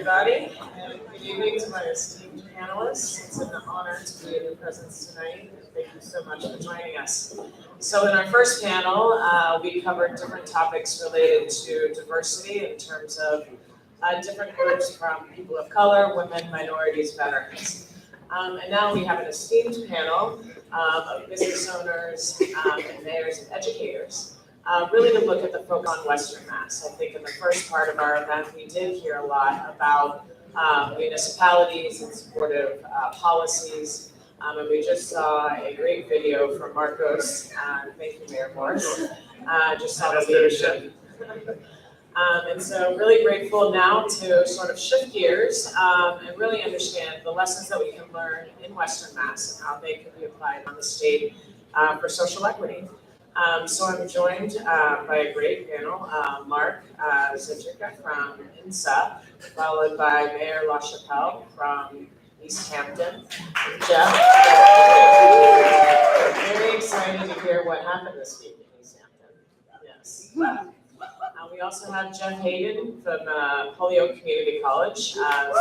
everybody, and good evening to my esteemed panelists. It's an honor to be in your presence tonight. Thank you so much for joining us. So in our first panel, we covered different topics related to diversity in terms of different groups from people of color, women, minorities, veterans. And now we have an esteemed panel of business owners and mayors and educators. Really to look at the focus on Western Mass. I think in the first part of our event, we did hear a lot about municipalities and supportive policies. And we just saw a great video from Marcos, thank you, Mayor Morse, just saw the leadership. And so really grateful now to sort of shift gears and really understand the lessons that we can learn in Western Mass and how they can be applied on the state for social equity. So I'm joined by a great panel, Mark Zatyrka from INSA, followed by Mayor LaChapelle from Easthampton, Jeff. Very excited to hear what happened this week in Easthampton. Yes. We also have Jeff Hayden from Holyoke Community College. We're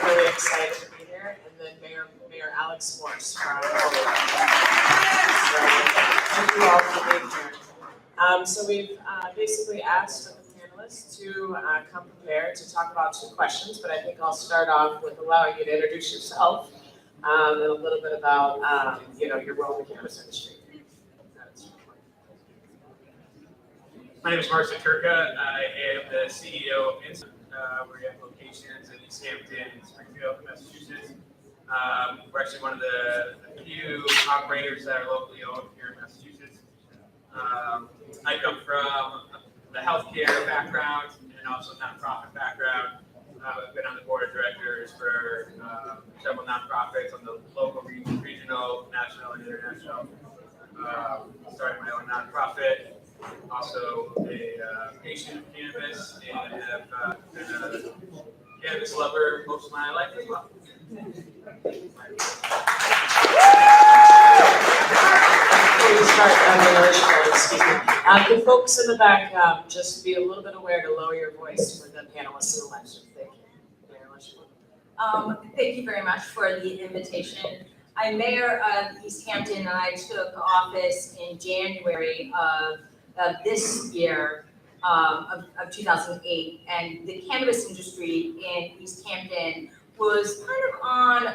really excited to be here. And then Mayor Alex Morse from Holyoke. So thank you all for being here. So we've basically asked the panelists to come prepared to talk about two questions, but I think I'll start off with allowing you to introduce yourself and a little bit about your role in the cannabis industry. My name is Mark Zatyrka. I am the CEO of INSA. We have locations in Easthampton and Springfield, Massachusetts. We're actually one of the few operators that are locally owned here in Massachusetts. I come from the healthcare background and also nonprofit background. I've been on the board of directors for several nonprofits on the local, regional, national, and international. Started my own nonprofit. Also a patient of cannabis, and have been a cannabis lover most of my life as well. Before we start, the folks in the back, just be a little bit aware to lower your voice for the panelists in the lecture. Thank you. Thank you very much for the invitation. I'm mayor of Easthampton, and I took office in January of this year, of 2008, and the cannabis industry in Easthampton was kind of on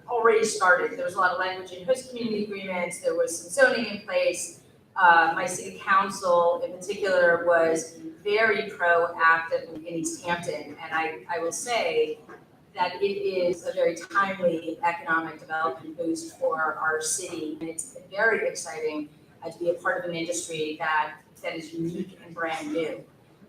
already started. There was a lot of language in host community agreements. There was some zoning in place. My city council in particular was very proactive in Easthampton, and I will say that it is a very timely economic development boost for our city, and it's very exciting to be a part of an industry that is unique and brand new.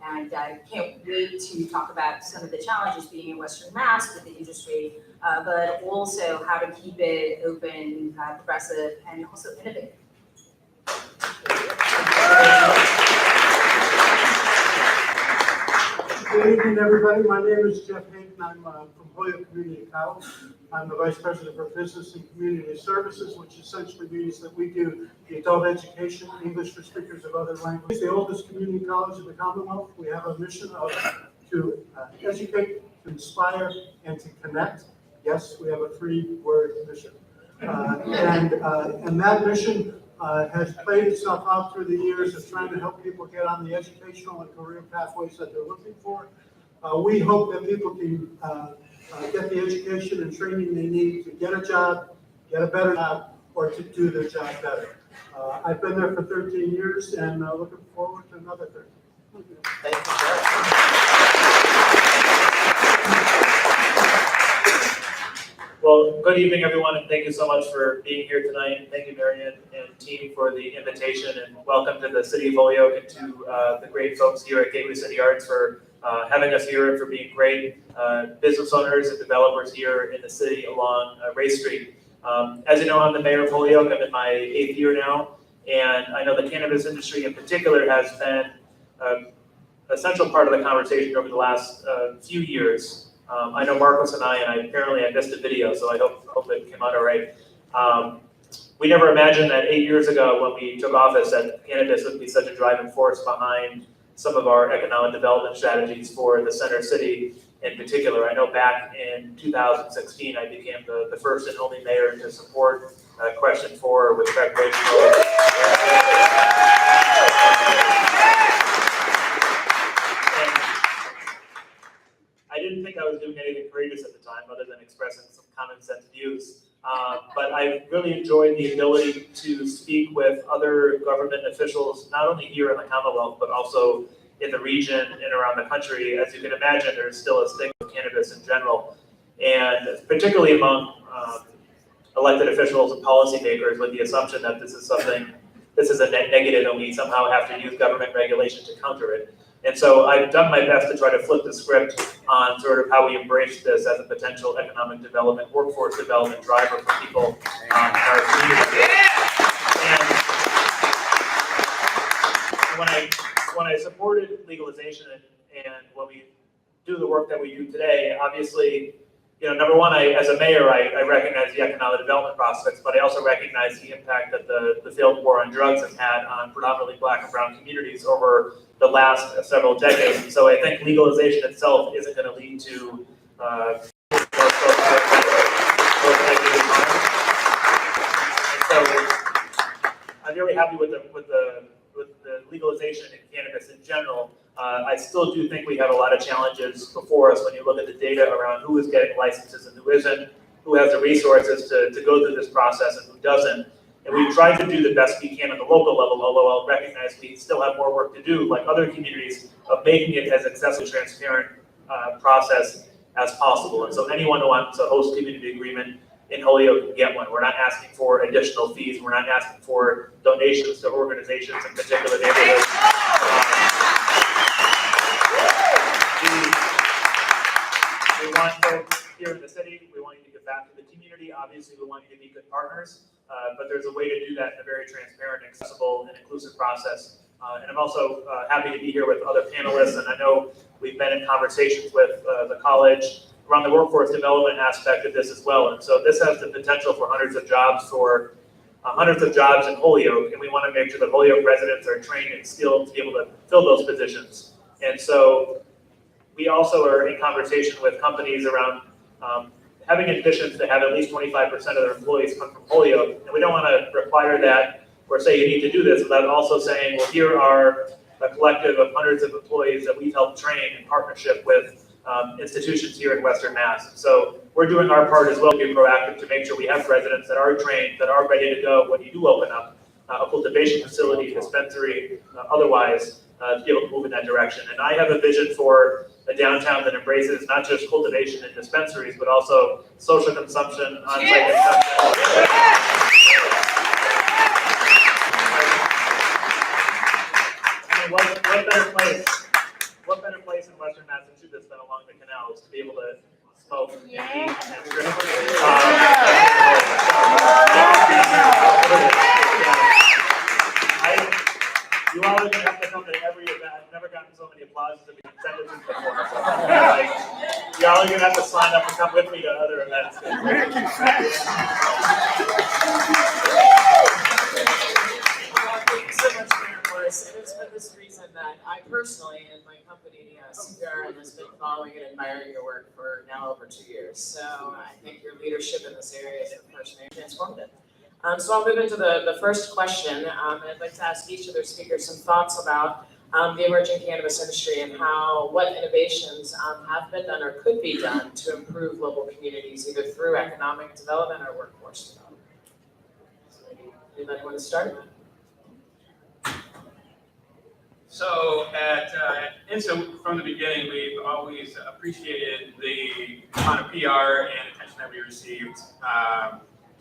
And I can't wait to talk about some of the challenges being in Western Mass with the industry, but also how to keep it open, progressive, and also innovative. Good evening, everybody. My name is Jeff Hayden. I'm from Holyoke Community College. I'm the Vice President for Business and Community Services, which essentially means that we do the adult education, English for speakers of other languages. It's the oldest community college in the Commonwealth. We have a mission to educate, to inspire, and to connect. Yes, we have a 3-word mission. And that mission has played itself out through the years of trying to help people get on the educational and career pathways that they're looking for. We hope that people can get the education and training they need to get a job, get a better job, or to do their job better. I've been there for 13 years and looking forward to another 13. Thank you, Jeff. Well, good evening, everyone, and thank you so much for being here tonight. Thank you, Marion and team, for the invitation, and welcome to the City of Holyoke and to the great folks here at Gateway City Arts for having us here and for being great business owners and developers here in the city along Ray Street. As you know, I'm the mayor of Holyoke. I'm in my 8th year now, and I know the cannabis industry in particular has been an essential part of the conversation over the last few years. I know Marcos and I apparently I missed a video, so I hope it came out all right. We never imagined that 8 years ago when we took office that cannabis would be such a driving force behind some of our economic development strategies for the center city in particular. I know back in 2016, I became the first and only mayor to support question 4 with recreational. I didn't think I was doing anything courageous at the time, other than expressing some common sense views. But I really enjoyed the ability to speak with other government officials, not only here in the Commonwealth, but also in the region and around the country. As you can imagine, there's still a stigma of cannabis in general, and particularly among elected officials and policymakers, with the assumption that this is a net negative and we somehow have to use government regulation to counter it. And so I've done my best to try to flip the script on sort of how we embrace this as a potential economic development, workforce development driver for people in our community. And when I supported legalization and when we do the work that we do today, obviously, number one, as a mayor, I recognize the economic development prospects, but I also recognize the impact that the failed war on drugs has had on predominantly Black and brown communities over the last several decades. And so I think legalization itself isn't going to lead to I'm really happy with the legalization in cannabis in general. I still do think we have a lot of challenges before us when you look at the data around who is getting licenses and who isn't, who has the resources to go through this process and who doesn't. And we've tried to do the best we can at the local level, although I'll recognize we still have more work to do, like other communities, of making it as accessible, transparent process as possible. And so anyone who wants a host community agreement in Holyoke can get one. We're not asking for additional fees. We're not asking for donations to organizations in particular neighborhoods. We want folks here in the city. We want you to give back to the community. Obviously, we want you to be good partners, but there's a way to do that in a very transparent, accessible, and inclusive process. And I'm also happy to be here with other panelists, and I know we've been in conversations with the college around the workforce development aspect of this as well. And so this has the potential for hundreds of jobs in Holyoke, and we want to make sure that Holyoke residents are trained and skilled to be able to fill those positions. And so we also are in conversation with companies around having ambitions to have at least 25% of their employees come from Holyoke. And we don't want to require that or say you need to do this without also saying, well, here are a collective of hundreds of employees that we've helped train in partnership with institutions here in Western Mass. So we're doing our part as well to be proactive to make sure we have residents that are trained, that are ready to go when you do open up a cultivation facility, dispensary, otherwise, to be able to move in that direction. And I have a vision for a downtown that embraces not just cultivation and dispensaries, but also social consumption, on-site consumption. I mean, what better place in Western Massachusetts than along the canals to be able to smoke and eat and drink. You all are going to have to come to every event. I've never gotten so many applauses and sentences before. So, y'all are going to have to sign up and come with me to other events. Thank you so much, Mayor Morse. And it's for this reason that I personally and my company, CPRM, has been following and admiring your work for now over 2 years. So I think your leadership in this area is personally transformative. So I'll move into the first question. And I'd like to ask each of their speakers some thoughts about the emerging cannabis industry and what innovations have been done or could be done to improve local communities, either through economic development or workforce development. Anybody want to start? So at INSA, from the beginning, we've always appreciated the amount of PR and attention that we received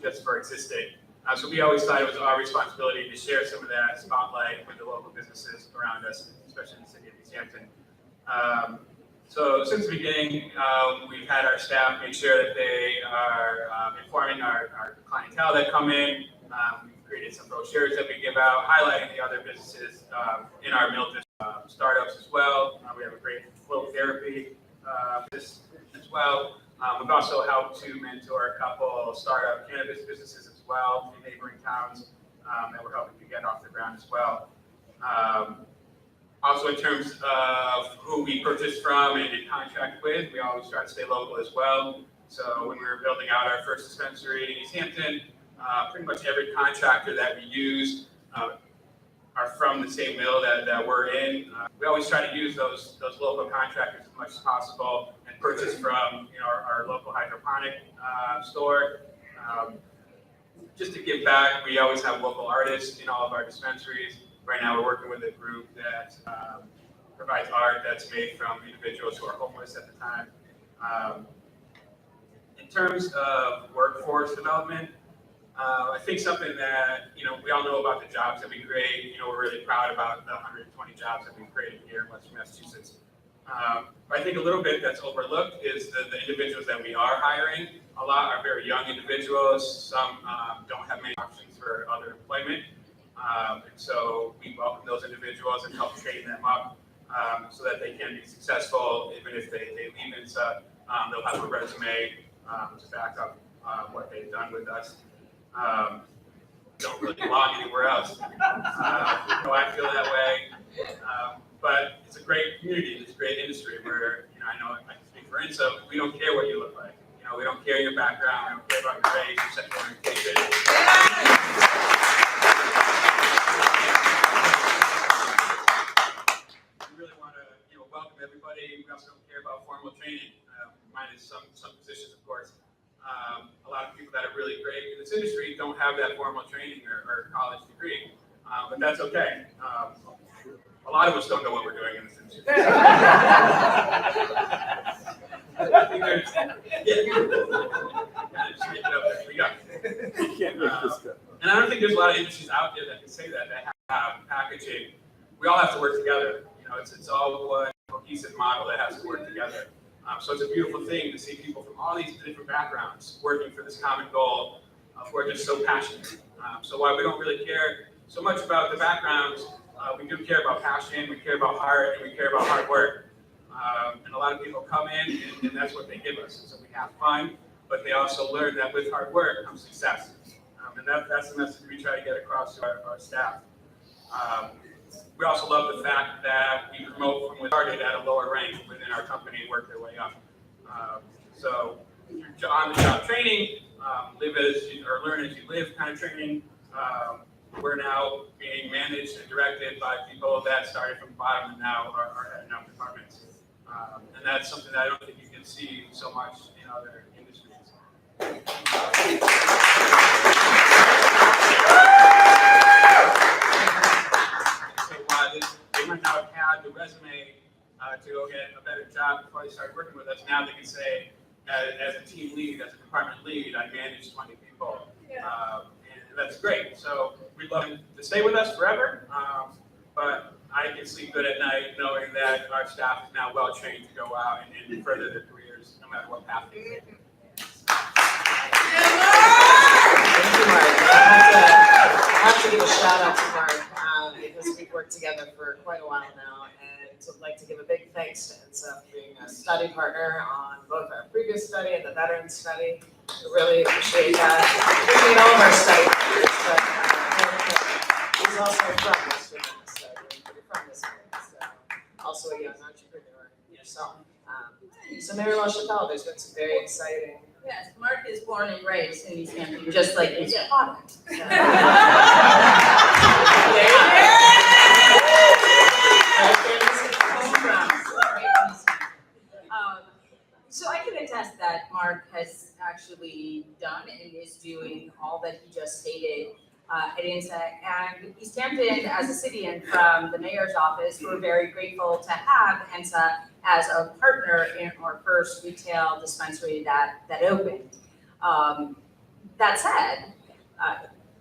just for existing. So we always thought it was our responsibility to share some of that spotlight with the local businesses around us, especially in the city of Easthampton. So since the beginning, we've had our staff make sure that they are informing our clientele that come in. We've created some brochures that we give out, highlighting the other businesses in our mill district, startups as well. We have a great flow therapy business as well. We've also helped to mentor a couple startup cannabis businesses as well in neighboring towns that we're helping to get off the ground as well. Also, in terms of who we purchase from and contract with, we always try to stay local as well. So when we were building out our first dispensary in Easthampton, pretty much every contractor that we use are from the same mill that we're in. We always try to use those local contractors as much as possible and purchase from our local hydroponic store. Just to give back, we always have local artists in all of our dispensaries. Right now, we're working with a group that provides art that's made from individuals who are homeless at the time. In terms of workforce development, I think something that we all know about the jobs that we create. We're really proud about the 120 jobs that we've created here in Western Massachusetts. But I think a little bit that's overlooked is the individuals that we are hiring. A lot are very young individuals. Some don't have many options for other employment. And so we welcome those individuals and help train them up so that they can be successful. Even if they leave INSA, they'll have a resume to back up what they've done with us. Don't really belong anywhere else. I feel that way. But it's a great community, it's a great industry where, I know I can speak for INSA, we don't care what you look like. We don't care your background, we don't care about your race, your sexual orientation. We really want to, welcome everybody. We also don't care about formal training, minus some positions, of course. A lot of people that are really great in this industry don't have that formal training or college degree, but that's okay. A lot of us don't know what we're doing in this industry. I think there's, just make it up there. We got it. And I don't think there's a lot of industries out there that can say that have packaging. We all have to work together. It's all one cohesive model that has to work together. So it's a beautiful thing to see people from all these different backgrounds working for this common goal who are just so passionate. So while we don't really care so much about the backgrounds, we do care about passion, we care about heart, and we care about hard work. And a lot of people come in and that's what they give us. And so we have fun, but they also learn that with hard work comes success. And that's the message we try to get across to our staff. We also love the fact that we promote from started at a lower rank within our company and work their way up. So on-the-job training, live as you, or learn as you live kind of training. We're now being managed and directed by people that started from the bottom and now are heading up departments. And that's something that I don't think you can see so much in other industries. So while they might not have had the resume to go get a better job before they started working with us, now they can say, as a team lead, as a department lead, I manage 20 people. And that's great. So we'd love them to stay with us forever, but I can sleep good at night knowing that our staff is now well trained to go out and further their careers no matter what path they take. Thank you, Mark. I have to give a shout out to Mark because we've worked together for quite a while now, and I'd like to give a big thanks to INSA for being a study partner on both our previous study and the veteran study. We really appreciate that. We need all of our study partners, but he's also from this from this area, so also a young entrepreneur yourself. So Mayor LaChapelle, there's been some very exciting. Yes, Mark is born and raised in Easthampton, just like his father. So I can attest that Mark has actually done and is doing all that he just stated at INSA, and Easthampton as a city and from the mayor's office, we're very grateful to have INSA as a partner in our first retail dispensary that opened. That said,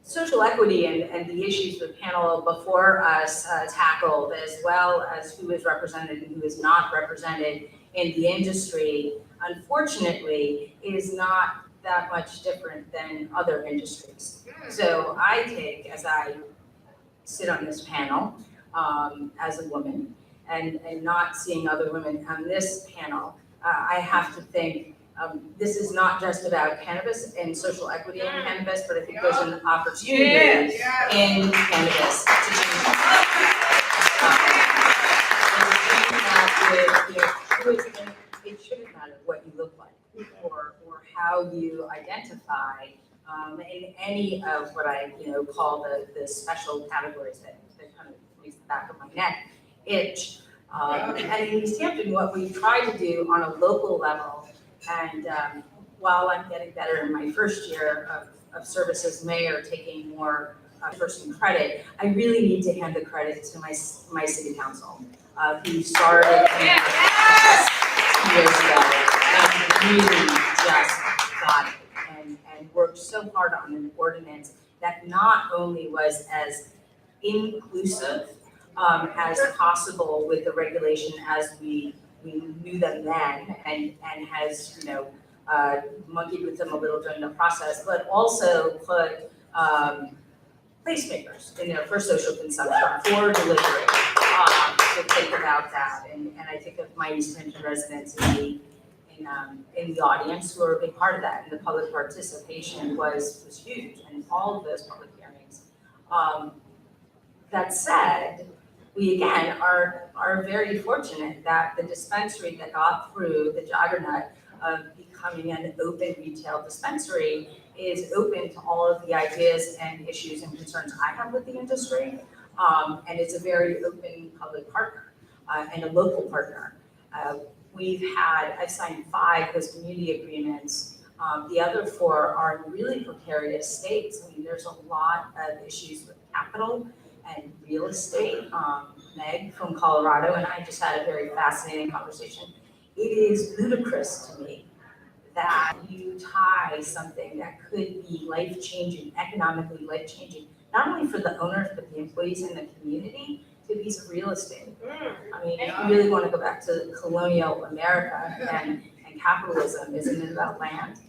social equity and the issues the panel before us tackled, as well as who is represented and who is not represented in the industry, unfortunately, is not that much different than other industries. So I take, as I sit on this panel as a woman, and not seeing other women on this panel, I have to think this is not just about cannabis and social equity in cannabis, but I think there's an opportunity in cannabis to change. how you identify in any of what I call the special categories that kind of makes the back of my neck itch. And in Easthampton, what we try to do on a local level, and while I'm getting better in my first year of service as mayor, taking more person credit, I really need to hand the credit to my city council, who started 2 years ago and really just got it and worked so hard on an ordinance that not only was as inclusive as possible with the regulation as we knew them then, and has monkeyed with them a little during the process, but also put placemakers in there for social consumption, for delivery, to think about that. And I think of my Easthampton residents in the audience who are a big part of that, and the public participation was huge in all of those public hearings. That said, we again are very fortunate that the dispensary that got through the juggernaut of becoming an open retail dispensary is open to all of the ideas and issues and concerns I have with the industry. And it's a very open public partner and a local partner. I've signed 5 host community agreements. The other 4 are in really precarious states. I mean, there's a lot of issues with capital and real estate. Meg from Colorado and I just had a very fascinating conversation. It is ludicrous to me that you tie something that could be life-changing, economically life-changing, not only for the owners, but the employees in the community, to a piece of real estate. I mean, if you really want to go back to colonial America and capitalism, isn't it about land?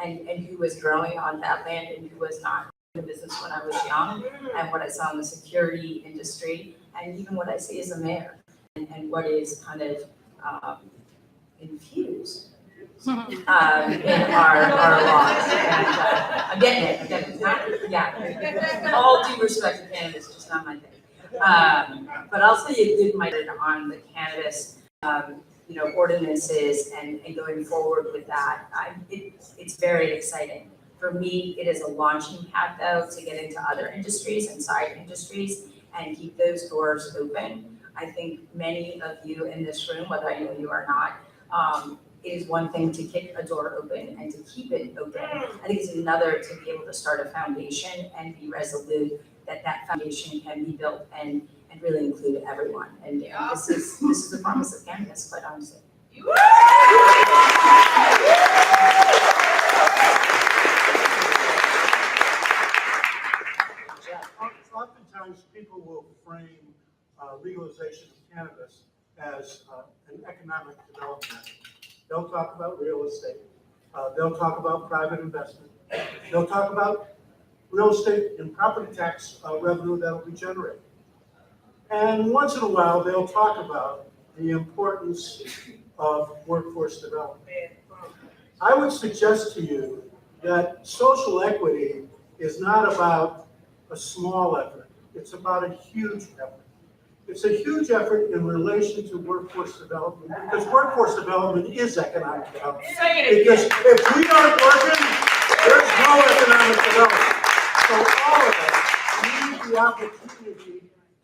And who was growing on that land and who was not in the business when I was young, and what I saw in the security industry, and even what I see as a mayor, and what is kind of infused in our laws. And I'm getting it. Yeah. All due respect to cannabis, just not my thing. But I'll tell you a good minded on the cannabis, ordinances and going forward with that. It's very exciting. For me, it is a launching pad though to get into other industries and side industries and keep those doors open. I think many of you in this room, whether I know you or not, it is one thing to kick a door open and to keep it open. I think it's another to be able to start a foundation and be resolute that foundation can be built and really include everyone. And this is the promise of cannabis, quite honestly. Oftentimes, people will frame legalization of cannabis as an economic development. They'll talk about real estate. They'll talk about private investment. They'll talk about real estate and property tax revenue that will be generated. And once in a while, they'll talk about the importance of workforce development. I would suggest to you that social equity is not about a small effort. It's about a huge effort. It's a huge effort in relation to workforce development, because workforce development is economic development. Because if we aren't working, there's no economic development. So all of us need the opportunity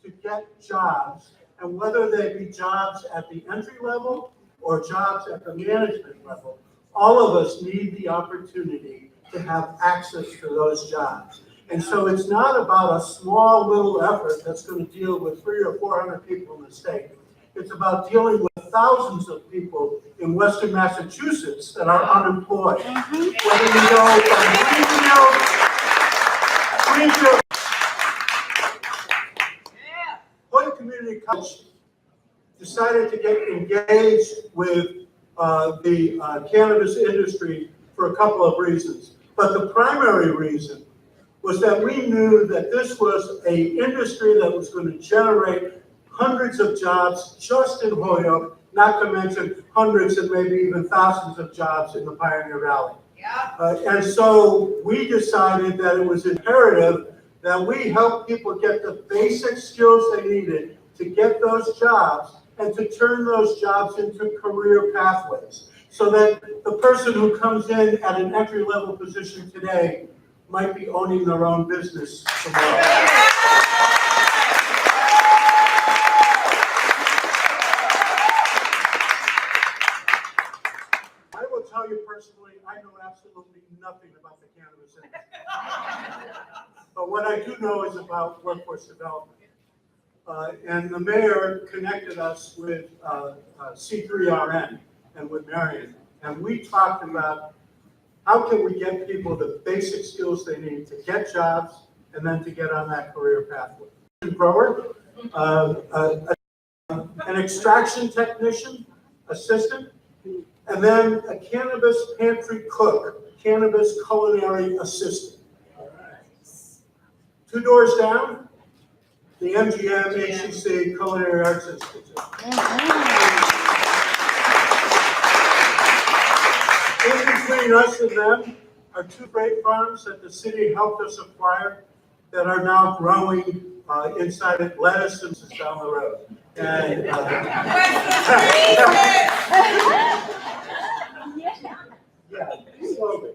to get jobs, and whether they be jobs at the entry level or jobs at the management level, all of us need the opportunity to have access to those jobs. And so it's not about a small little effort that's going to deal with 300 or 400 people in the state. It's about dealing with thousands of people in Western Massachusetts that are unemployed. Whether you go from Springfield, Holyoke Community College decided to get engaged with the cannabis industry for a couple of reasons. But the primary reason was that we knew that this was an industry that was going to generate hundreds of jobs just in Holyoke, not to mention hundreds and maybe even thousands of jobs in the Pioneer Valley. And so we decided that it was imperative that we help people get the basic skills they needed to get those jobs and to turn those jobs into career pathways. so that the person who comes in at an entry-level position today might be owning their own business tomorrow. I will tell you personally, I know absolutely nothing about the cannabis industry. But what I do know is about workforce development. And the mayor connected us with C3RN and with Marion. And we talked about how can we get people the basic skills they need to get jobs and then to get on that career pathway. Grower, an extraction technician, assistant, and then a cannabis pantry cook, cannabis culinary assistant. 2 doors down, the MGM HCC Culinary Arts Institute. In between us and them are 2 great farms that the city helped us acquire that are now growing inside it, lettuce and down the road. And, yeah, slowly.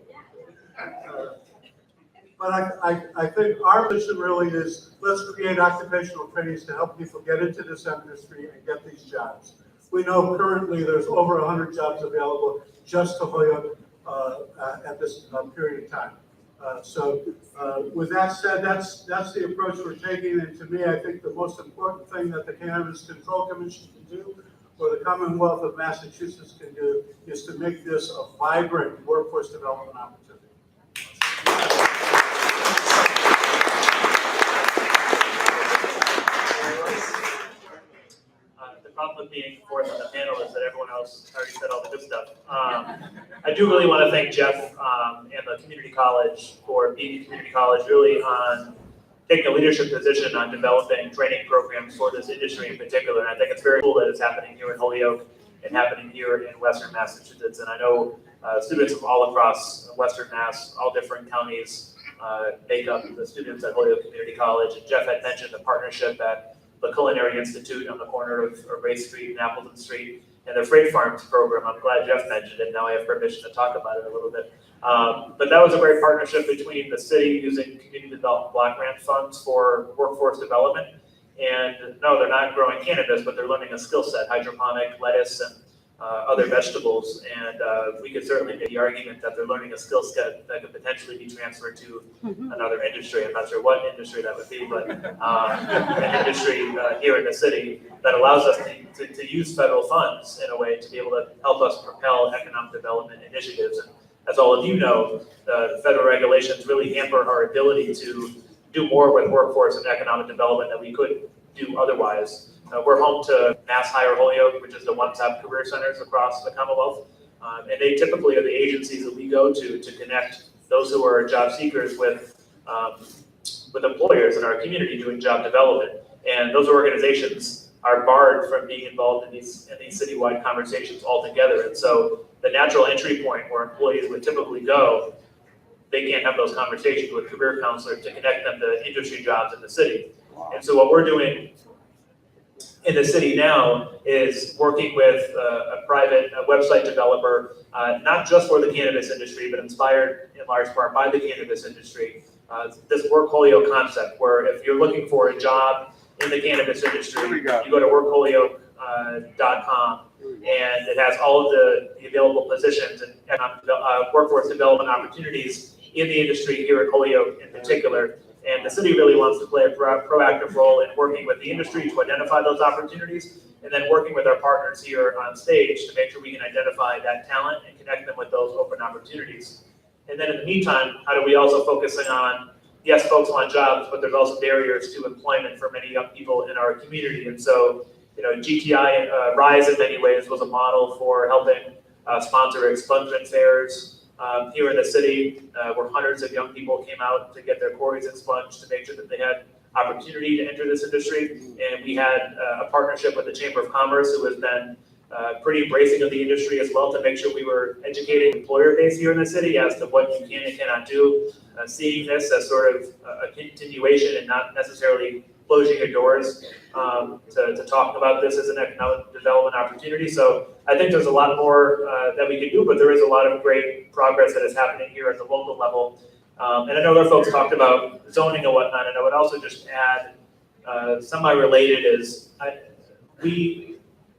But I think our mission really is, let's create occupational trainings to help people get into this industry and get these jobs. We know currently there's over 100 jobs available just to Holyoke at this period of time. So with that said, that's the approach we're taking. And to me, I think the most important thing that the Cannabis Control Commission can do, or the Commonwealth of Massachusetts can do, is to make this a vibrant workforce development opportunity. The problem with being fourth on the panel is that everyone else already said all the good stuff. I do really want to thank Jeff and the community college for being a community college really on taking a leadership position on developing training programs for this industry in particular. And I think it's very cool that it's happening here in Holyoke and happening here in Western Massachusetts. And I know students from all across Western Mass, all different counties make up the students at Holyoke Community College. And Jeff had mentioned the partnership at the Culinary Institute on the corner of Race Street and Appleton Street, and the Freight Farms program. I'm glad Jeff mentioned it. Now I have permission to talk about it a little bit. But that was a great partnership between the city using community development block grant funds for workforce development. And no, they're not growing cannabis, but they're learning a skill set, hydroponic, lettuce, and other vegetables. And we could certainly make the argument that they're learning a skill set that could potentially be transferred to another industry. I'm not sure what industry that would be, but an industry here in the city that allows us to use federal funds in a way to be able to help us propel economic development initiatives. And as all of you know, the federal regulations really hamper our ability to do more with workforce and economic development than we could do otherwise. We're home to Mass Hire Holyoke, which is the one-stop career centers across the Commonwealth. And they typically are the agencies that we go to connect those who are job seekers with employers in our community doing job development. And those organizations are barred from being involved in these citywide conversations altogether. And so the natural entry point where employees would typically go, they can't have those conversations with career counselors to connect them to industry jobs in the city. And so what we're doing in the city now is working with a private website developer, not just for the cannabis industry, but inspired in large part by the cannabis industry. This Work Holyoke concept, where if you're looking for a job in the cannabis industry, you go to workholyoke.com, and it has all of the available positions and workforce development opportunities in the industry here at Holyoke in particular. And the city really wants to play a proactive role in working with the industry to identify those opportunities, and then working with our partners here on stage to make sure we can identify that talent and connect them with those open opportunities. And then in the meantime, how do we also focus on, yes, folks want jobs, but there's also barriers to employment for many young people in our community. And so, GTI Rise in many ways was a model for helping sponsor expungement fairs here in the city, where hundreds of young people came out to get their quarries expunged to make sure that they had opportunity to enter this industry. And we had a partnership with the Chamber of Commerce, who has been pretty embracing of the industry as well, to make sure we were educating the employer base here in the city as to what you can and cannot do, seeing this as sort of a continuation and not necessarily closing your doors to talk about this as an economic development opportunity. So I think there's a lot more that we can do, but there is a lot of great progress that is happening here at the local level. And I know other folks talked about zoning and whatnot, and I would also just add, semi-related is, we,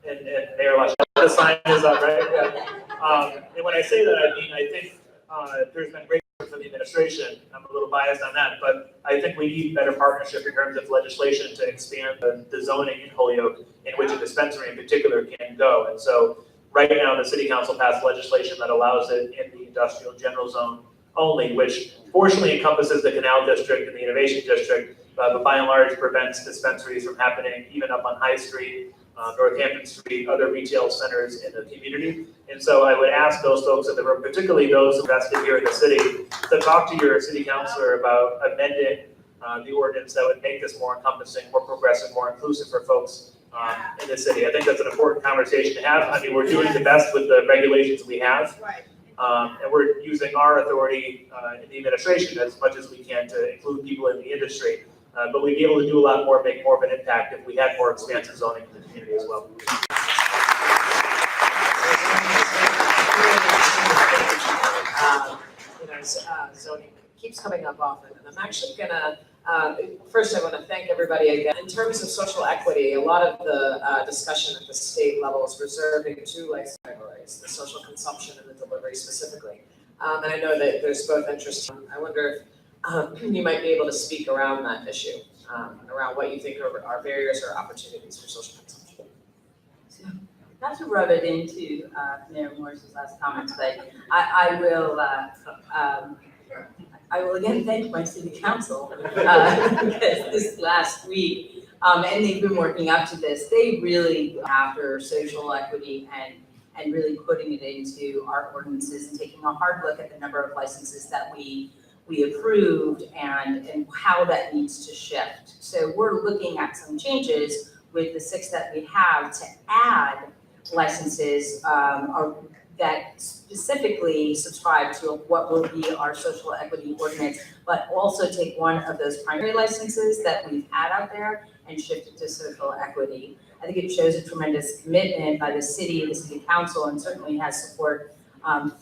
and Mayor LaChapelle, the sign is up, right? And when I say that, I mean, I think there's been great work from the administration. I'm a little biased on that, but I think we need better partnership in terms of legislation to expand the zoning in Holyoke in which a dispensary in particular can go. And so right now, the city council passed legislation that allows it in the industrial general zone only, which fortunately encompasses the Canal District and the Innovation District, but by and large prevents dispensaries from happening even up on High Street, Northampton Street, other retail centers in the community. And so I would ask those folks in the room, particularly those invested here in the city, to talk to your city councilor about amending the ordinance that would make this more encompassing, more progressive, more inclusive for folks in the city. I think that's an important conversation to have. I mean, we're doing the best with the regulations we have. And we're using our authority in the administration as much as we can to include people in the industry. But we'd be able to do a lot more, make more of an impact if we had more expansive zoning in the community as well. Zoning keeps coming up often, and I'm actually gonna, first I wanna thank everybody again. In terms of social equity, a lot of the discussion at the state level is reserving two license categories, the social consumption and the delivery specifically. And I know that there's both interest. I wonder if you might be able to speak around that issue, around what you think are barriers or opportunities for social consumption. Not to rub it into Mayor Morse's last comments, but I will again thank my city council because this last week, and they've been working up to this, they really after social equity and really putting it into our ordinances and taking a hard look at the number of licenses that we approved and how that needs to shift. So we're looking at some changes with the 6 that we have to add licenses that specifically subscribe to what will be our social equity ordinance, but also take one of those primary licenses that we've had out there and shift it to social equity. I think it shows a tremendous commitment by the city council, and certainly has support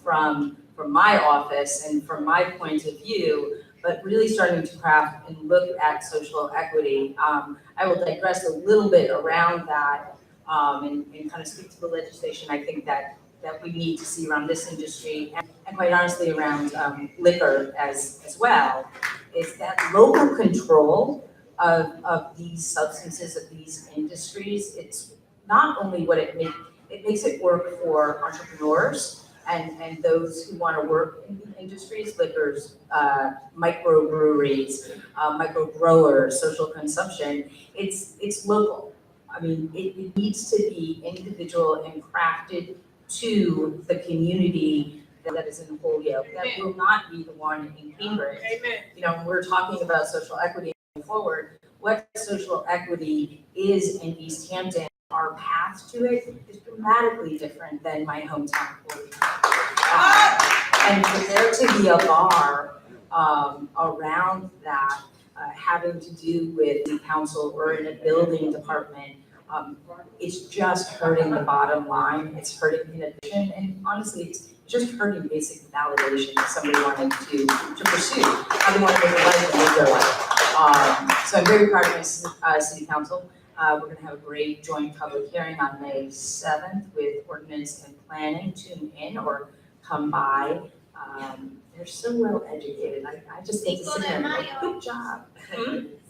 from my office and from my point of view, but really starting to craft and look at social equity. I will digress a little bit around that and kind of speak to the legislation I think that we need to see around this industry and quite honestly around liquor as well, is that local control of these substances, of these industries. It's not only what it makes it work for entrepreneurs and those who want to work in the industries, liquors, microbreweries, micro growers, social consumption. It's local. I mean, it needs to be individual and crafted to the community that is in Holyoke. That will not be the one in Cambridge. Amen. You know, when we're talking about social equity going forward, what social equity is in Easthampton, our path to it is dramatically different than my hometown. And for there to be a bar around that, having to do with the council or in a building department, it's just hurting the bottom line. It's hurting innovation, and honestly, it's just hurting basic validation if somebody wanted to pursue how they want to live their life and live their life. So I'm very proud of my city council. We're going to have a great joint public hearing on May 7th with ordinance and planning. Tune in or come by. They're so well educated. I just think to sit there and go, good job.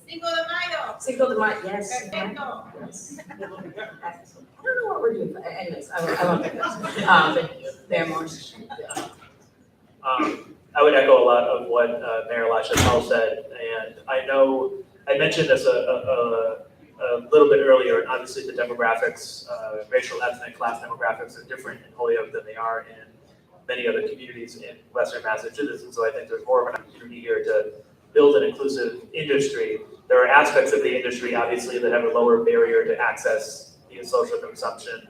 Cinco de Mayo. Cinco de Mayo, yes. Perfecto. Yes. Excellent. I don't know what we're doing, but anyways, I won't do this. Mayor Morse. I would echo a lot of what Mayor LaChapelle said, and I know I mentioned this a little bit earlier, and obviously the demographics, racial, ethnic, class demographics are different in Holyoke than they are in many other communities in Western Massachusetts, and so I think there's more of an opportunity here to build an inclusive industry. There are aspects of the industry, obviously, that have a lower barrier to access via social consumption,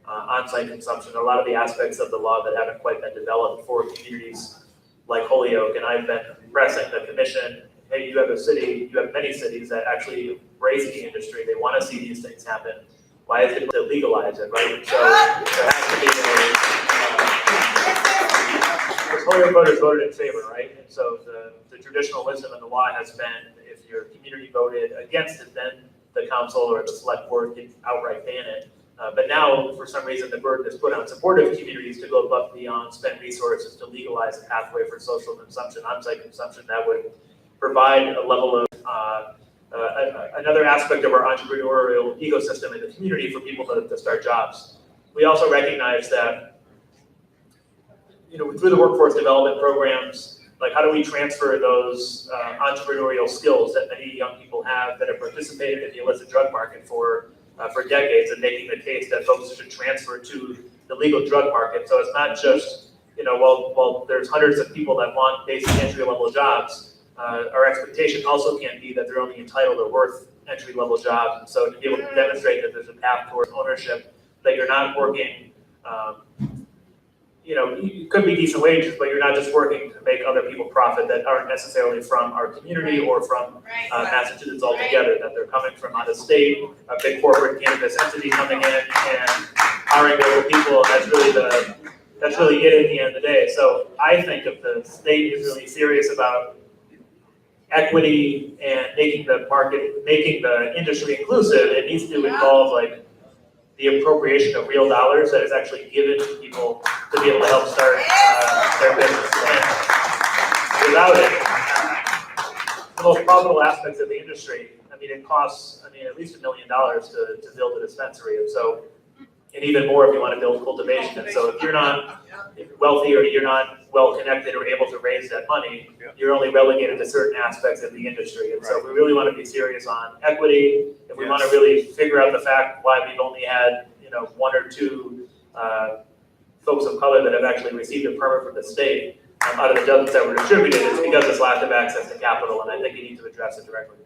on-site consumption, a lot of the aspects of the law that haven't quite been developed for communities like Holyoke, and I've been pressing the commission hey, you have a city, you have many cities that actually embrace the industry. They want to see these things happen. Why is it to legalize it, right? So there has to be because Holyoke voters voted in favor, right? And so the traditional wisdom in the law has been if your community voted against it, then the council or the select board can outright ban it. But now, for some reason, the burden is put on supportive communities to go above and beyond, spend resources to legalize a pathway for social consumption, on-site consumption that would provide a level of another aspect of our entrepreneurial ecosystem in the community for people to start jobs. We also recognize that, through the workforce development programs, like how do we transfer those entrepreneurial skills that many young people have that have participated in the illicit drug market for decades, and making the case that folks should transfer to the legal drug market. So it's not just, while there's hundreds of people that want basic entry-level jobs, our expectation also can't be that they're only entitled or worth entry-level jobs. And so to be able to demonstrate that there's a path towards ownership, that you're not working, it could be decent wages, but you're not just working to make other people profit that aren't necessarily from our community or from Massachusetts altogether, that they're coming from out of state, a big corporate cannabis entity coming in and hiring local people. That's really it at the end of the day. So I think if the state is really serious about equity and making the industry inclusive, it needs to involve the appropriation of real dollars that is actually given to people to be able to help start their business. And without it, the most profitable aspects of the industry, it costs, at least $1 million to build a dispensary. And so, and even more if you want to build cultivation. And so if you're not wealthy or you're not well connected or able to raise that money, you're only relegated to certain aspects of the industry. And so we really want to be serious on equity. If we want to really figure out the fact why we've only had, 1 or 2 folks of color that have actually received a permit from the state out of the dozens that were distributed, it's because of lack of access to capital, and I think you need to address it directly.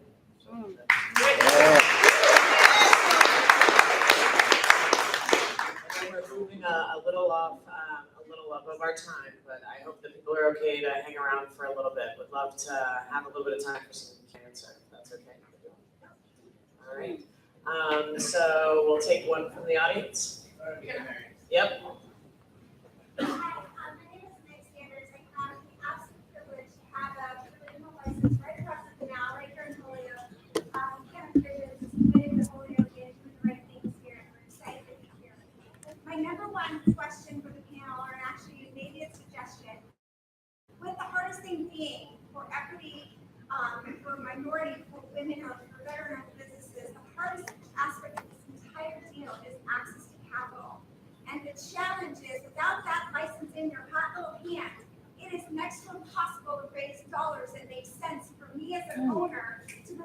We're moving a little off, a little above our time, but I hope that people are okay to hang around for a little bit. Would love to have a little bit of time for some cancer, if that's okay. All right. So we'll take one from the audience. Yep. My name is I have the absolute privilege to have a provisional license right across the canal, right here in Holyoke. Cannabis is committed to Holyoke and doing the right things here. We're excited to be here. My number one question for the panel, or actually maybe a suggestion, with the hardest thing being for equity, for minority, for women, or for veteran-owned businesses, the hardest aspect of this entire deal is access to capital. And the challenge is, without that license in your hot little hand, it is next to impossible to raise dollars that make sense for me as an owner to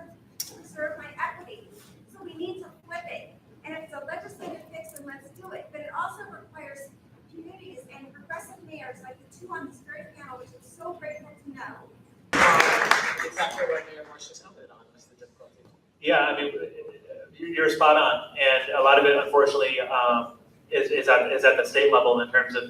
preserve my equity. So we need to flip it. And if it's a legislative fix, then let's do it. But it also requires communities and progressive mayors like the 2 on this very panel, which I'm so grateful to know. Exactly where Mayor Morse just commented on was the difficulty. Yeah, you're spot on, and a lot of it, unfortunately, is at the state level in terms of,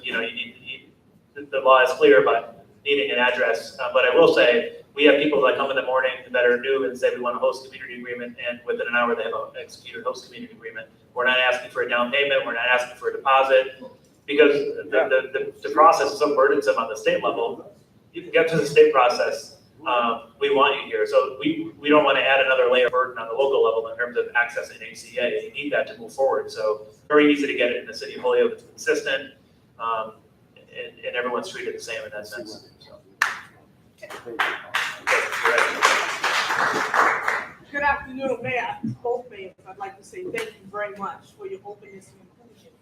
the law is clear about needing an address. But I will say, we have people that come in the morning that are new and say we want a host community agreement, and within an hour they have an executed host community agreement. We're not asking for a down payment, we're not asking for a deposit, because the process is so burdensome on the state level. You can get to the state process. We want you here. So we don't want to add another layer of burden on the local level in terms of accessing HCA. You need that to move forward. So very easy to get it in the city of Holyoke. It's consistent, and everyone's treated the same in that sense. So. Good afternoon, Mayor. Both mayors. I'd like to say thank you very much for your openness and inclusion.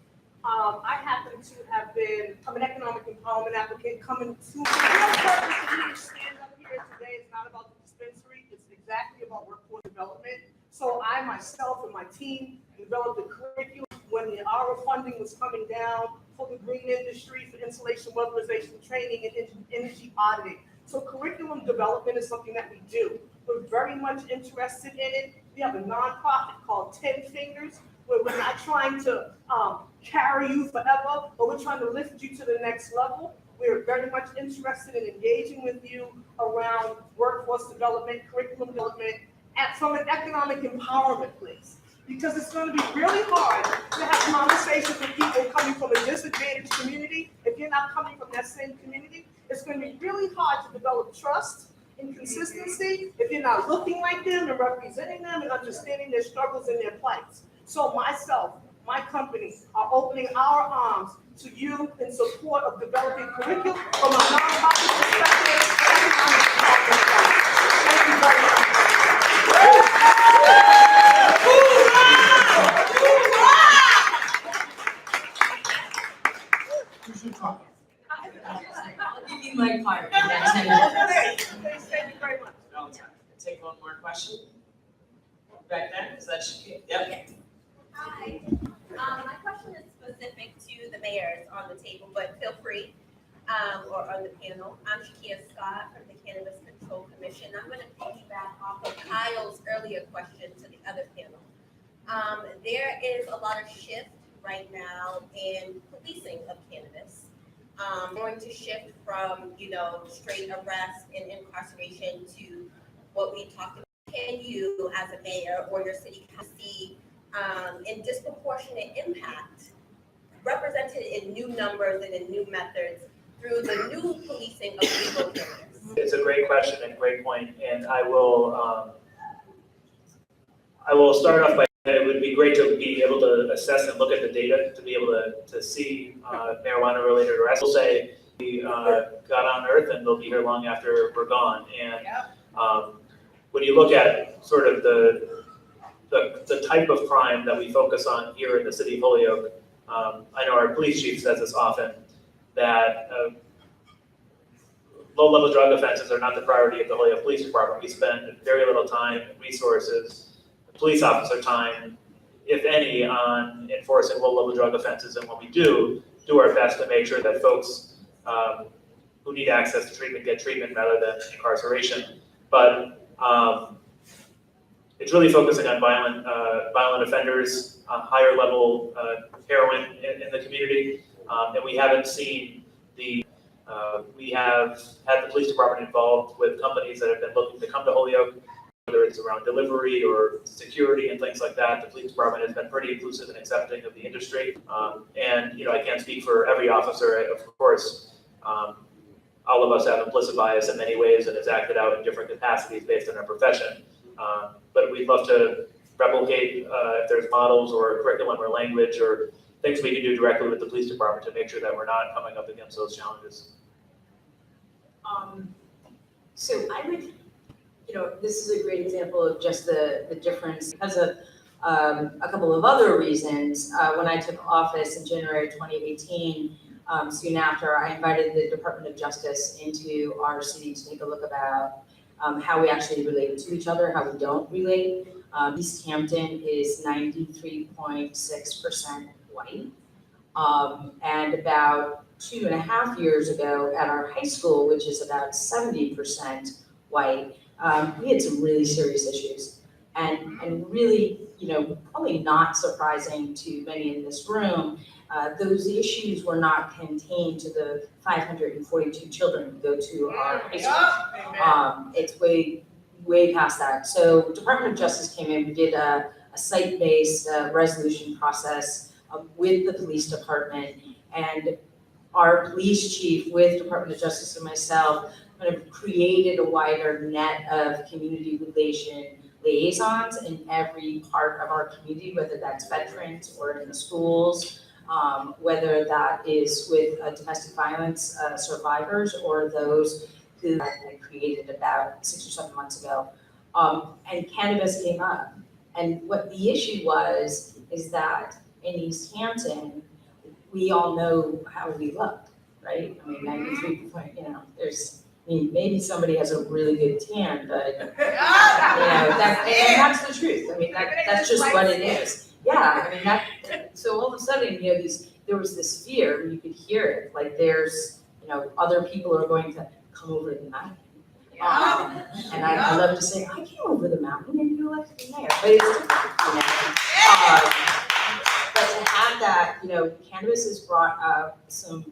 I happen to have been, I'm an economic empowerment applicant coming to, the purpose of me to stand up here today is not about the dispensary, it's exactly about workforce development. So I myself and my team developed a curriculum when the ARA funding was coming down for the green industry, for insulation, weatherization training, and energy auditing. So curriculum development is something that we do. We're very much interested in it. We have a nonprofit called 10 Fingers, where we're not trying to carry you forever, but we're trying to lift you to the next level. We're very much interested in engaging with you around workforce development, curriculum development, and from an economic empowerment place. Because it's going to be really hard to have conversations with people coming from a disadvantaged community. If you're not coming from that same community, it's going to be really hard to develop trust and consistency if you're not looking like them and representing them and understanding their struggles and their plights. So myself, my company are opening our arms to you in support of developing curriculum from a nonprofit perspective. Thank you very much. You should talk. I'll give you my part. in that 10 minutes. Thank you very much. Take one more question. Back there, is that should be, yep. Hi. My question is specific to the mayors on the table, but feel free, or on the panel. I'm Shakia Scott from the Cannabis Control Commission. I'm going to piggyback off of Kyle's earlier question to the other panel. There is a lot of shift right now in policing of cannabis. Going to shift from, straight arrest and incarceration to what we talked about. Can you, as a mayor or your city council, see in disproportionate impact represented in new numbers and in new methods through the new policing of legal cannabis? It's a great question and great point, and I will start off by saying it would be great to be able to assess and look at the data to be able to see marijuana-related arrests. We'll say we got on Earth and they'll be here long after we're gone. And when you look at sort of the type of crime that we focus on here in the city of Holyoke, I know our police chief says this often, that low-level drug offenses are not the priority of the Holyoke Police Department. We spend very little time, resources, police officer time, if any, on enforcing low-level drug offenses. And when we do our best to make sure that folks who need access to treatment get treatment rather than incarceration. But it's really focusing on violent offenders, higher level heroin in the community, and we haven't seen we have had the police department involved with companies that have been looking to come to Holyoke, whether it's around delivery or security and things like that. The police department has been pretty inclusive and accepting of the industry, and I can't speak for every officer, of course. All of us have implicit bias in many ways and has acted out in different capacities based on our profession. But we'd love to replicate if there's models or curriculum or language or things we can do directly with the police department to make sure that we're not coming up against those challenges. So I would, this is a great example of just the difference because of a couple of other reasons. When I took office in January 2018, soon after, I invited the Department of Justice into our city to take a look about how we actually relate to each other, how we don't relate. Easthampton is 93.6% white. And about 2.5 years ago at our high school, which is about 70% white, we had some really serious issues. And really, probably not surprising to many in this room, those issues were not contained to the 542 children who go to our high school. It's way past that. So Department of Justice came in, we did a site-based resolution process with the police department, and our police chief with Department of Justice and myself kind of created a wider net of community relation liaisons in every part of our community, whether that's veterans or in the schools, whether that is with domestic violence survivors or those who I created about 6 or 7 months ago. And cannabis came up. And what the issue was is that in Easthampton, we all know how we look, right? I mean, 93%, maybe somebody has a really good tan, but, and that's the truth. I mean, that's just what it is. Yeah, I mean, so all of a sudden, there was this fear, and you could hear it, like there's, other people are going to come over the mountain. And I love to say, I came over the mountain and you elected me mayor, but it's different, But to have that, cannabis has brought up some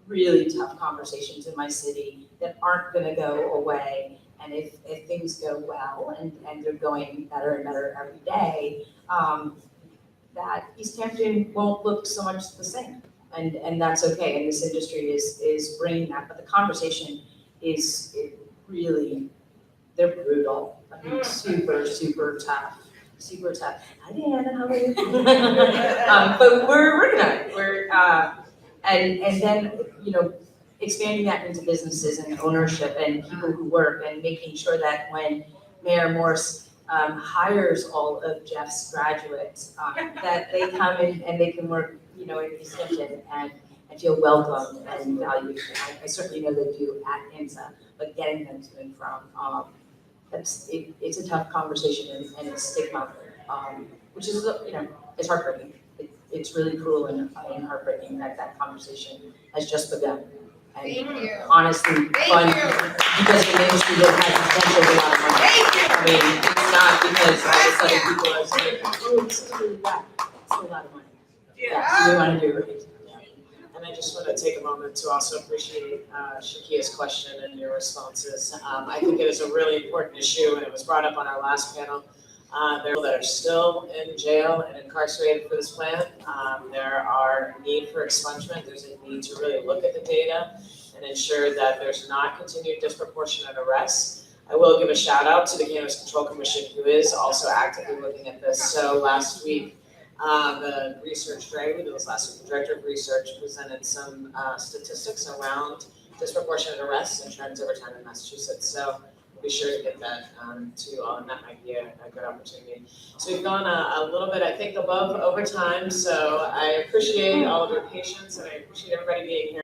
really tough conversations in my city that aren't gonna go away. And if things go well and they're going better and better every day, that Easthampton won't look so much the same. And that's okay, and this industry is bringing that, but the conversation is really, they're brutal. I mean, super, super tough. Hi, Diana, how are you? But we're working on it. And then, you know, expanding that into businesses and ownership and people who work and making sure that when Mayor Morse hires all of Jeff's graduates, that they come in and they can work, you know, in Easthampton and feel welcome and valued. I certainly know they do at INSA, but getting them to and from, it's a tough conversation and it's stigma, which is, you know, it's heartbreaking. It's really cruel and heartbreaking that conversation has just begun. And honestly, fun, because the industry that has potential a lot of money. I mean, it's not because all of a sudden people are saying, oh, this is really bad. It's still a lot of money. Yeah, so we want to do it. And I just want to take a moment to also appreciate Shakia's question and your responses. I think it is a really important issue, and it was brought up on our last panel. There are people that are still in jail and incarcerated for this plan. There are need for expungement. There's a need to really look at the data and ensure that there's not continued disproportionate arrests. I will give a shout out to the Cannabis Control Commission, who is also actively looking at this. So last week, the research director, the director of research, presented some statistics around disproportionate arrests and trends over time in Massachusetts. So we'll be sure to get that to you all, and that might be a good opportunity. So we've gone a little bit, I think, above over time. So I appreciate all of your patience, and I appreciate everybody being here.